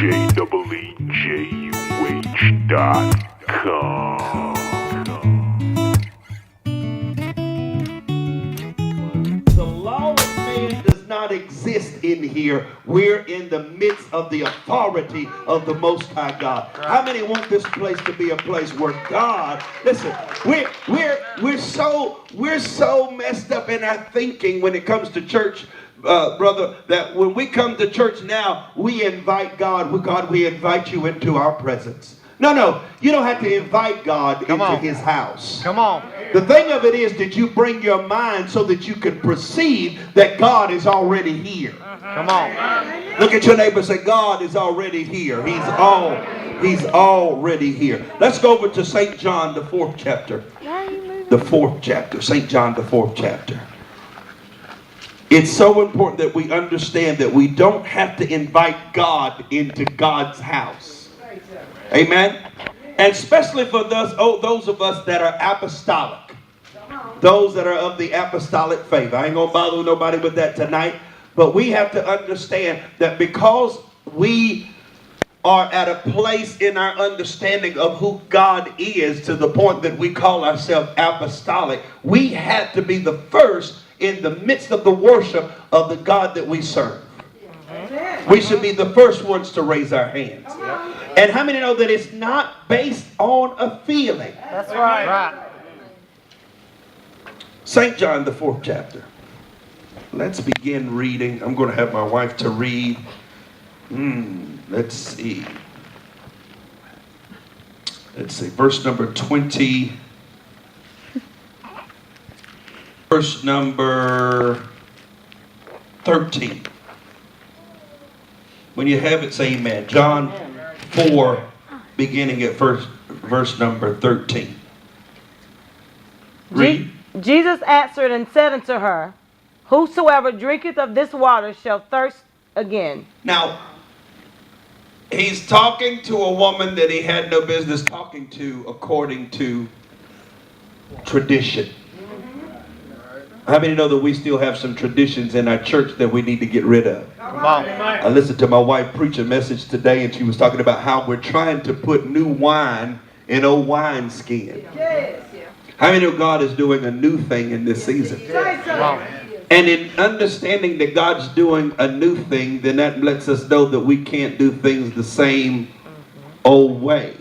JEEJUH.com. The lawless man does not exist in here. We're in the midst of the authority of the Most High God. How many want this place to be a place where God, listen, we're so messed up in our thinking when it comes to church, brother, that when we come to church now, we invite God. God, we invite you into our presence. No, you don't have to invite God into his house. Come on. The thing of it is, did you bring your mind so that you can perceive that God is already here? Come on. Look at your neighbor and say, God is already here. He's already here. Let's go over to St. John, the 4th chapter. The 4th chapter. St. John, the 4th chapter. It's so important that we understand that we don't have to invite God into God's house. Amen. And especially for those of us that are apostolic. Those that are of the apostolic faith. I ain't going to bother nobody with that tonight. But we have to understand that because we are at a place in our understanding of who God is to the point that we call ourselves apostolic, we have to be the first in the midst of the worship of the God that we serve. We should be the first ones to raise our hands. And how many know that it's not based on a feeling? That's right. St. John, the 4th chapter. Let's begin reading. I'm going to have my wife to read. Let's see. Verse number 20. Verse number 13. When you have it, say amen. John 4, beginning at verse number 13. Read. Jesus answered and said unto her, Whosoever drinketh of this water shall thirst again. Now, he's talking to a woman that he had no business talking to according to tradition. How many know that we still have some traditions in our church that we need to get rid of? Come on. I listened to my wife preach a message today, and she was talking about how we're trying to put new wine in old wine skin. How many know God is doing a new thing in this season? Come on. And in understanding that God's doing a new thing, then that lets us know that we can't do things the same old way.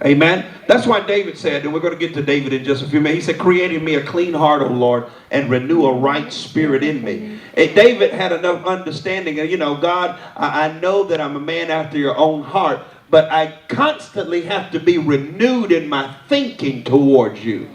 Amen. That's why David said, and we're going to get to David in just a few minutes. He said, create in me a clean heart, O Lord, and renew a right spirit in me. And David had enough understanding of, God, I know that I'm a man after your own heart, but I constantly have to be renewed in my thinking towards you.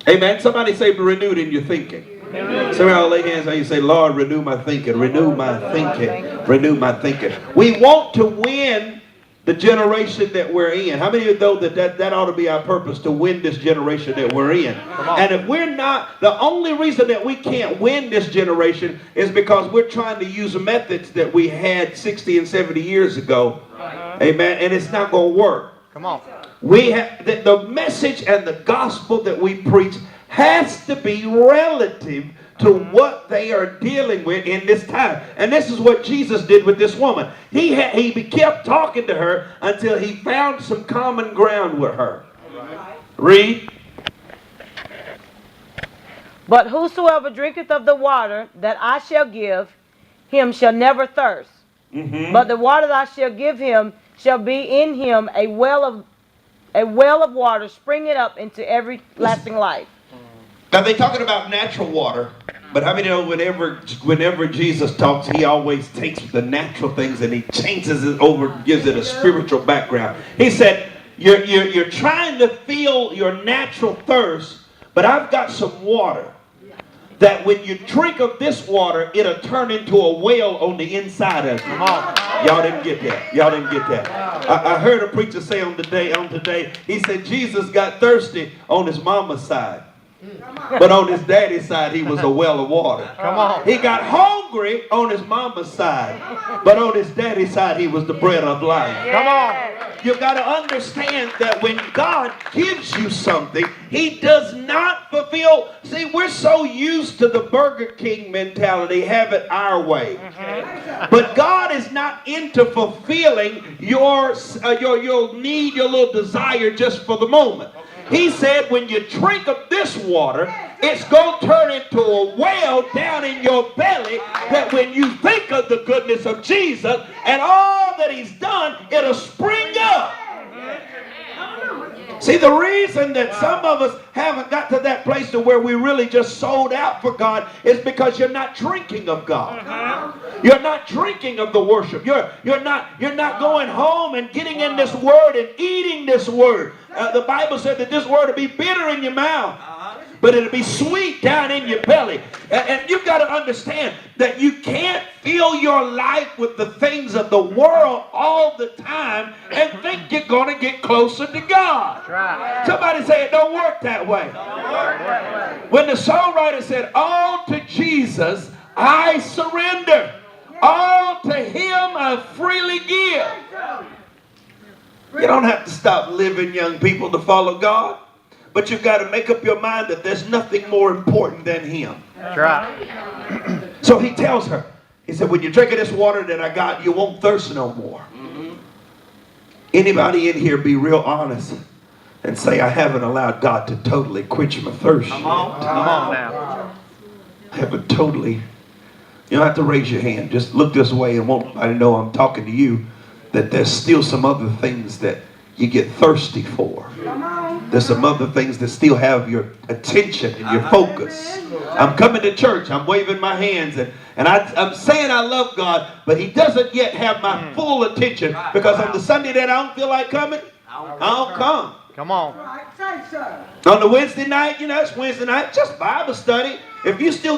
Amen. Somebody say renewed in your thinking. Somebody all lay hands on you and say, Lord, renew my thinking, renew my thinking, renew my thinking. We want to win the generation that we're in. How many of you know that ought to be our purpose, to win this generation that we're in? And if we're not, the only reason that we can't win this generation is because we're trying to use methods that we had 60 and 70 years ago. Amen. And it's not going to work. Come on. We have the message and the gospel that we preach has to be relative to what they are dealing with in this time. And this is what Jesus did with this woman. He kept talking to her until he found some common ground with her. Read. But whosoever drinketh of the water that I shall give him shall never thirst. But the water that I shall give him shall be in him a well of water springing up into everlasting life. Now they're talking about natural water, but how many know whenever Jesus talks, he always takes the natural things and he changes it over, gives it a spiritual background. He said, you're trying to feel your natural thirst, but I've got some water that when you drink of this water, it'll turn into a well on the inside of you. Y'all didn't get that. Y'all didn't get that. I heard a preacher say on today, he said Jesus got thirsty on his mama's side. But on his daddy's side, he was a well of water. Come on. He got hungry on his mama's side, but on his daddy's side, he was the bread of life. Come on. You've got to understand that when God gives you something, he does not fulfill. See, we're so used to the Burger King mentality, have it our way. But God is not into fulfilling your need, your little desire just for the moment. He said when you drink of this water, it's going to turn into a well down in your belly that when you think of the goodness of Jesus and all that he's done, it'll spring up. See, the reason that some of us haven't got to that place to where we really just sold out for God is because you're not drinking of God. You're not drinking of the worship. You're not going home and getting in this word and eating this word. The Bible said that this word will be bitter in your mouth, but it'll be sweet down in your belly. And you've got to understand that you can't fill your life with the things of the world all the time and think you're going to get closer to God. Right. Somebody say it don't work that way. When the songwriter said, all to Jesus I surrender, all to him I freely give. You don't have to stop living, young people, to follow God. But you've got to make up your mind that there's nothing more important than him. That's right. So he tells her, he said, when you drink of this water that I got, you won't thirst no more. Anybody in here be real honest and say, I haven't allowed God to totally quench my thirst. Come on now. I haven't totally. You don't have to raise your hand. Just look this way and won't nobody know I'm talking to you. That there's still some other things that you get thirsty for. There's some other things that still have your attention and your focus. I'm coming to church. I'm waving my hands. And I'm saying I love God, but he doesn't yet have my full attention. Because on the Sunday that I don't feel like coming, I don't come. Come on. On the Wednesday night, it's Wednesday night, just Bible study. If you still,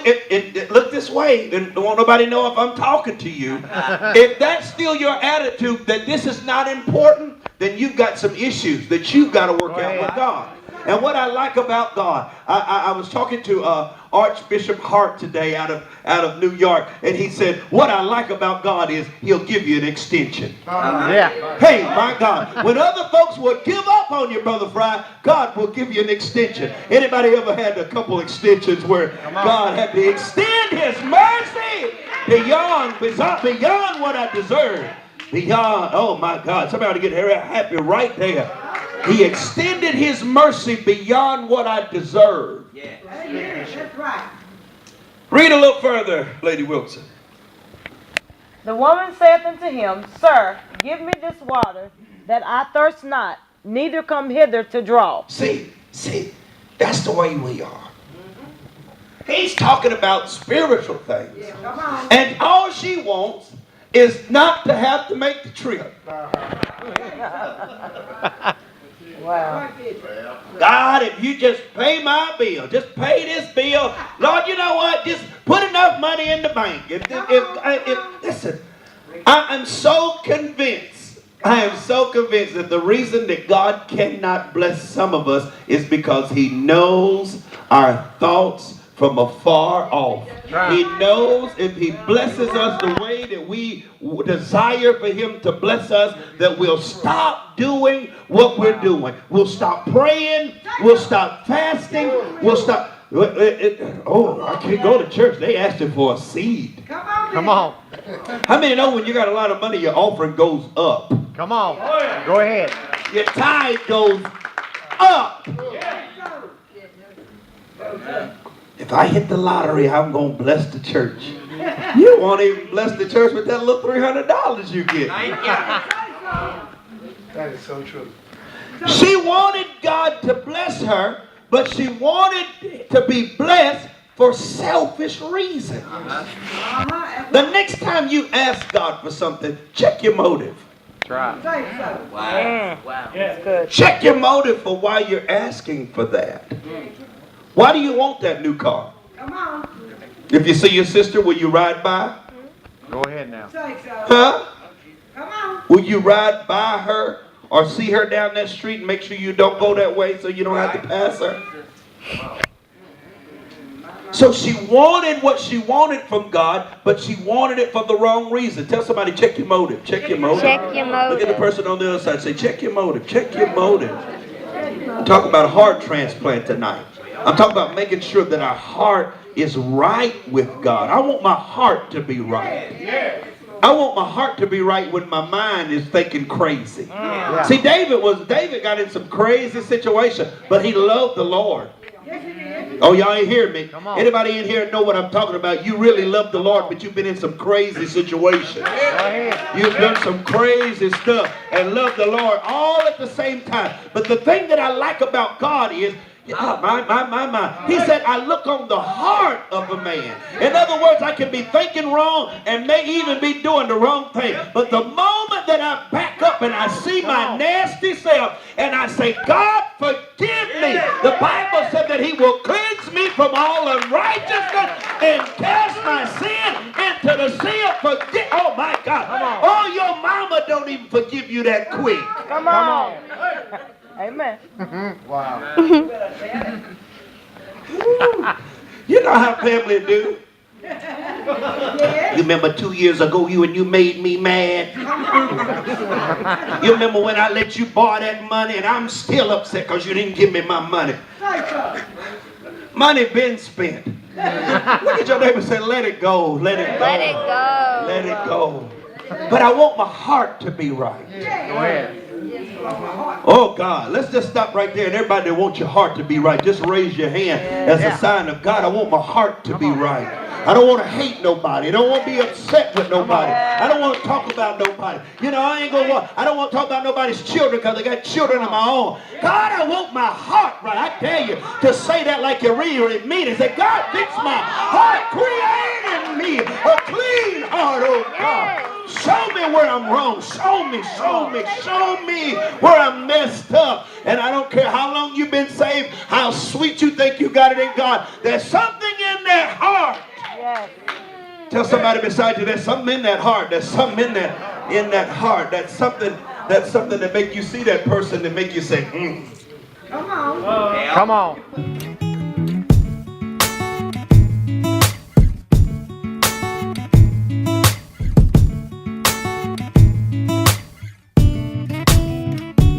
look this way, and don't want nobody know if I'm talking to you. If that's still your attitude that this is not important, then you've got some issues that you've got to work out with God. And what I like about God, I was talking to Archbishop Hart today out of New York, and he said, what I like about God is he'll give you an extension. Yeah. Hey, my God, when other folks would give up on you, Brother Fry, God will give you an extension. Anybody ever had a couple extensions where God had to extend his mercy beyond what I deserve? Beyond, oh my God, somebody get happy right there. He extended his mercy beyond what I deserve. Yeah. That's right. Read a little further, Lady Wilson. The woman saith unto him, Sir, give me this water, that I thirst not, neither come hither to draw. See, that's the way we are. He's talking about spiritual things. Yeah, come on. And all she wants is not to have to make the trip. Wow. God, if you just pay my bill, just pay this bill. Lord, you know what? Just put enough money in the bank. Listen, I am so convinced that the reason that God cannot bless some of us is because he knows our thoughts from afar off. He knows if he blesses us the way that we desire for him to bless us, that we'll stop doing what we're doing. We'll stop praying. We'll stop fasting. We'll stop. Oh, I can't go to church. They asked him for a seed. Come on. How many know when you got a lot of money, your offering goes up? Come on. Go ahead. Your tithe goes up. If I hit the lottery, I'm going to bless the church. You won't even bless the church with that little $300 you get. That is so true. She wanted God to bless her, but she wanted to be blessed for selfish reasons. The next time you ask God for something, check your motive. That's right. Wow. That's good. Check your motive for why you're asking for that. Why do you want that new car? Come on. If you see your sister, will you ride by? Go ahead now. Say so. Huh? Come on. Will you ride by her or see her down that street and make sure you don't go that way so you don't have to pass her? So she wanted what she wanted from God, but she wanted it for the wrong reason. Tell somebody, check your motive. Check your motive. Check your Look at the motive. person on the other side. Say, check your motive. Check your motive. I'm talking about a heart transplant tonight. I'm talking about making sure that our heart is right with God. I want my heart to be right. I want my heart to be right when my mind is thinking crazy. Yeah. See, David got in some crazy situation, but he loved the Lord. Oh, y'all ain't hear me. Come on. Anybody in here know what I'm talking about? You really love the Lord, but you've been in some crazy situations. Go ahead. You've done some crazy stuff and love the Lord all at the same time. But the thing that I like about God is, my. He said, I look on the heart of a man. In other words, I can be thinking wrong and may even be doing the wrong thing. But the moment that I back up and I see my nasty self and I say, God, forgive me. The Bible said that he will cleanse me from all unrighteousness and cast my sin into the sea of forgiveness. Oh, my God. Oh, your mama don't even forgive you that quick. Come on. Amen. Wow. You know how family do. You remember 2 years ago you made me mad? You remember when I let you borrow that money and I'm still upset because you didn't give me my money? Money been spent. Look at your neighbor and say, let it go, let it go. Let it go. Let it go. But I want my heart to be right. Go ahead. Oh God, let's just stop right there. And everybody that wants your heart to be right, just raise your hand as a sign of God. I want my heart to be right. I don't want to hate nobody. I don't want to be upset with nobody. I don't want to talk about nobody. You know, I don't want to talk about nobody's children because I got children of my own. God, I want my heart right. I tell you to say that like you really mean it. Say, God, fix my heart. Create in me a clean heart, oh God. Show me where I'm wrong. Show me where I'm messed up. And I don't care how long you've been saved, how sweet you think you got it in God. There's something in that heart. Yes. Tell somebody beside you, there's something in that heart. There's something in that heart. That's something that make you see that person that make you say, Come on. Come on.